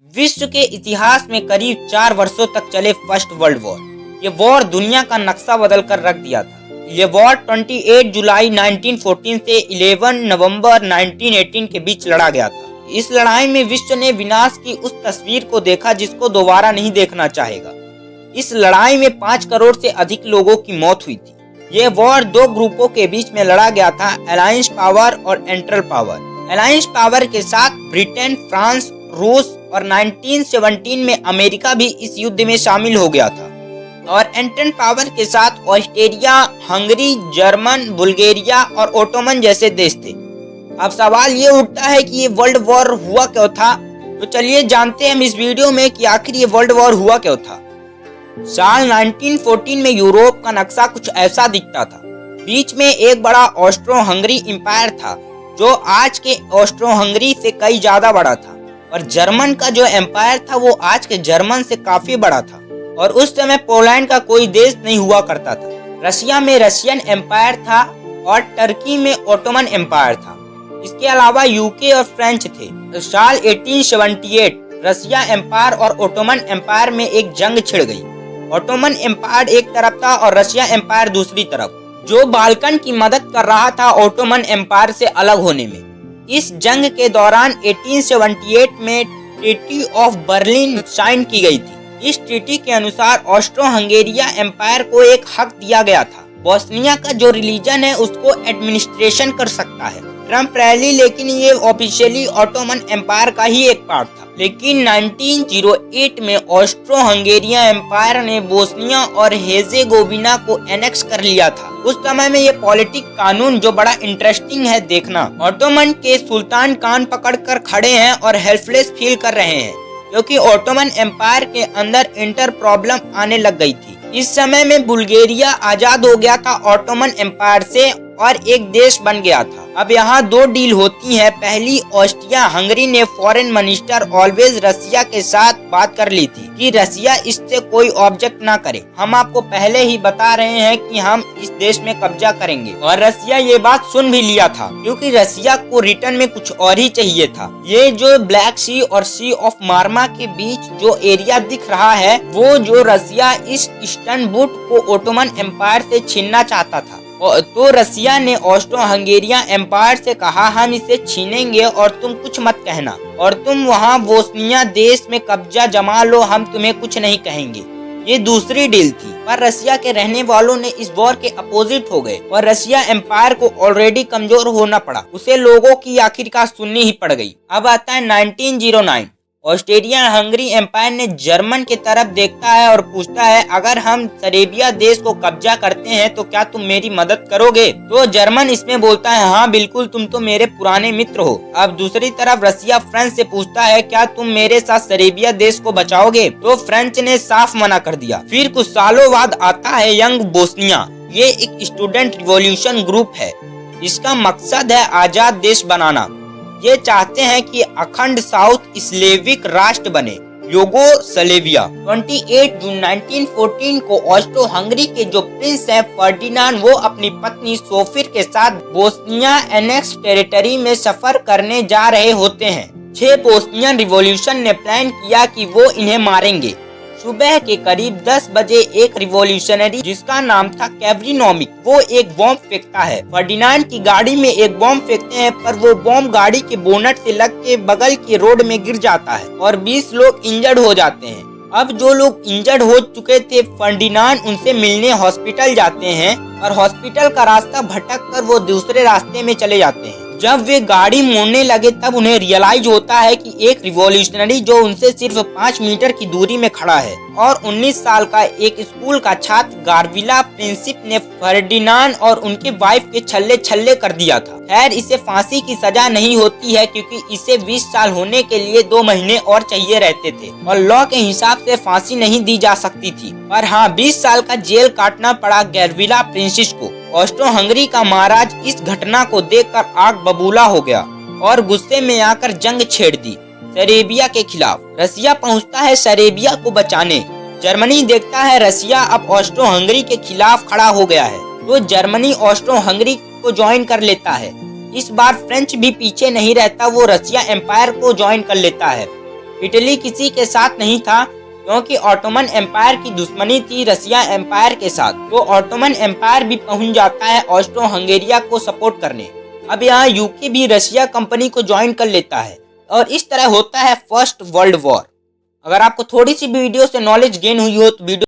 विश्व के इतिहास में करीब 4 वर्षों तक चले फर्स्ट वर्ल्ड वॉर। ये वॉर दुनिया का नक्शा बदल कर रख दिया था। ये वॉर 28 जुलाई 1914 से 11 नवंबर 1918 के बीच लड़ा गया था। इस लड़ाई में विश्व ने विनाश की उस तस्वीर को देखा जिसको दोबारा नहीं देखना चाहेगा। इस लड़ाई में 5 करोड़ से अधिक लोगों की मौत हुई थी। ये वॉर 2 ग्रुपों के बीच में लड़ा गया था, अलायंस पावर और एंट्रल पावर। अलायंस पावर के साथ ब्रिटेन, फ्रांस, रूस और 1917 में अमेरिका भी इस युद्ध में शामिल हो गया था। और एंट्रल पावर के साथ ऑस्ट्रेलिया, हंगरी, जर्मन, बुल्गारिया और ओटोमन जैसे देश थे। अब सवाल ये उठता है कि ये वर्ल्ड वॉर हुआ क्यों था। तो चलिए जानते हैं हम इस वीडियो में कि आखिर ये वर्ल्ड वॉर हुआ क्यों था। साल 1914 में यूरोप का नक्शा कुछ ऐसा दिखता था। बीच में एक बड़ा ऑस्ट्रो हंगरी एम्पायर था जो आज के ऑस्ट्रो हंगरी से कई ज्यादा बड़ा था, और जर्मन का जो एम्पायर था वो आज के जर्मन से काफी बड़ा था। और उस समय पोलैंड का कोई देश नहीं हुआ करता था। रशिया में रशियन एम्पायर था और टर्की में ओटोमन एम्पायर था। इसके अलावा यूके और फ्रेंच थे। साल 1878 रशिया एम्पायर और ओटोमन एम्पायर में एक जंग छिड़ गई। ओटोमन एम्पायर एक तरफ था और रशिया एम्पायर दूसरी तरफ, जो बाल्कन की मदद कर रहा था ओटोमन एम्पायर से अलग होने में। इस जंग के दौरान 1878 में ट्रीटी ऑफ बर्लिन साइन की गई थी। इस ट्रीटी के अनुसार ऑस्ट्रो हंगेरिया एम्पायर को एक हक दिया गया था। बोस्निया का जो रिलीजन है उसको एडमिनिस्ट्रेशन कर सकता है टेम्परेरी, लेकिन ये ऑफिशियली ओटोमन एम्पायर का ही एक पार्ट था। लेकिन 1908 में ऑस्ट्रो हंगेरिया एम्पायर ने बोस्निया और हेजेगोविना को एनेक्स कर लिया था। उस समय में ये पॉलिटिक कानून जो बड़ा इंटरेस्टिंग है देखना। ओटोमन के सुल्तान कान पकड़कर खड़े हैं और हेल्पलेस फील कर रहे हैं क्योंकि ओटोमन एम्पायर के अंदर इंटर प्रॉब्लम आने लग गई थी। इस समय में बुल्गारिया आजाद हो गया था ओटोमन एम्पायर से और एक देश बन गया था। अब यहाँ 2 डील होती है। पहली, ऑस्ट्रिया हंगरी ने फॉरेन मिनिस्टर ऑलवेज रसिया के साथ बात कर ली थी कि रसिया इससे कोई ऑब्जेक्ट ना करे। हम आपको पहले ही बता रहे हैं कि हम इस देश में कब्जा करेंगे, और रसिया ये बात सुन भी लिया था क्योंकि रसिया को रिटर्न में कुछ और ही चाहिए था। ये जो ब्लैक सी और सी ऑफ मार्मा के बीच जो एरिया दिख रहा है वो जो रसिया इस ईस्टर्न बुट को ओटोमन एम्पायर से छीनना चाहता था। तो रसिया ने ऑस्ट्रो हंगेरिया एम्पायर से कहा हम इसे छीनेंगे और तुम कुछ मत कहना, और तुम वहाँ बोस्निया देश में कब्जा जमा लो, हम तुम्हें कुछ नहीं कहेंगे। ये दूसरी डील थी, पर रसिया के रहने वालों ने इस वॉर के अपोजिट हो गए और रसिया एम्पायर को ऑलरेडी कमजोर होना पड़ा। उसे लोगों की आखिरकार सुननी ही पड़ गई। अब आता है 1909। ऑस्ट्रेलिया हंगरी एम्पायर ने जर्मन की तरफ देखता है और पूछता है अगर हम सरेबिया देश को कब्जा करते हैं तो क्या तुम मेरी मदद करोगे। तो जर्मन इसमें बोलता है हाँ बिल्कुल, तुम तो मेरे पुराने मित्र हो। अब दूसरी तरफ रसिया फ्रेंच से पूछता है क्या तुम मेरे साथ सरेबिया देश को बचाओगे। तो फ्रेंच ने साफ मना कर दिया। फिर कुछ सालों बाद आता है यंग बोस्निया। ये एक स्टूडेंट रिवॉल्यूशन ग्रुप है। इसका मकसद है आजाद देश बनाना। ये चाहते हैं कि अखंड साउथ स्लेविक राष्ट्र बने, यूगोस्लाविया। 28 जून 1914 को ऑस्ट्रो हंगरी के जो प्रिंस हैं फर्डिनांड, वो अपनी पत्नी सोफिर के साथ बोस्निया एनेक्स टेरिटरी में सफर करने जा रहे होते हैं। 6 बोस्नियन रिवॉल्यूशन ने प्लान किया कि वो इन्हें मारेंगे। सुबह के करीब 10 बजे एक रिवॉल्यूशनरी जिसका नाम था कैवरिनोमिक, वो एक बॉम्ब फेंकता है। फर्डिनांड की गाड़ी में एक बॉम्ब फेंकते हैं, पर वो बॉम्ब गाड़ी के बोनट से लग के बगल के रोड में गिर जाता है और 20 लोग इंजर्ड हो जाते हैं। अब जो लोग इंजर्ड हो चुके थे, फर्डिनांड उनसे मिलने हॉस्पिटल जाते हैं और हॉस्पिटल का रास्ता भटक कर वो दूसरे रास्ते में चले जाते हैं। जब वे गाड़ी मोड़ने लगे तब उन्हें रियलाइज होता है कि एक रिवॉल्यूशनरी जो उनसे सिर्फ 5 मीटर की दूरी में खड़ा है, और 19 साल का एक स्कूल का छात्र गार्विला प्रिंसिप ने फर्डिनांड और उनके वाइफ के छल्ले छल्ले कर दिया था। खैर, इसे फांसी की सजा नहीं होती है क्योंकि इसे 20 साल होने के लिए 2 महीने और चाहिए रहते थे और लॉ के हिसाब से फांसी नहीं दी जा सकती थी। पर हाँ, 20 साल का जेल काटना पड़ा गार्विला प्रिंसिस को। ऑस्ट्रो हंगरी का महाराज इस घटना को देखकर आग बबूला हो गया और गुस्से में आकर जंग छेड़ दी सरेबिया के खिलाफ। रसिया पहुंचता है सरेबिया को बचाने। जर्मनी देखता है रसिया अब ऑस्ट्रो हंगरी के खिलाफ खड़ा हो गया है, तो जर्मनी ऑस्ट्रो हंगरी को ज्वाइन कर लेता है। इस बार फ्रेंच भी पीछे नहीं रहता, वो रसिया एम्पायर को ज्वाइन कर लेता है। इटली किसी के साथ नहीं था, क्योंकि ऑटोमन एम्पायर की दुश्मनी थी रसिया एम्पायर के साथ। तो ऑटोमन एम्पायर भी पहुंच जाता है ऑस्ट्रो हंगेरिया को सपोर्ट करने। अब यहाँ यूके भी रशिया कंपनी को ज्वाइन कर लेता है और इस तरह होता है फर्स्ट वर्ल्ड वॉर। अगर आपको थोड़ी सी भी वीडियो से नॉलेज गेन हुई हो तो वीडियो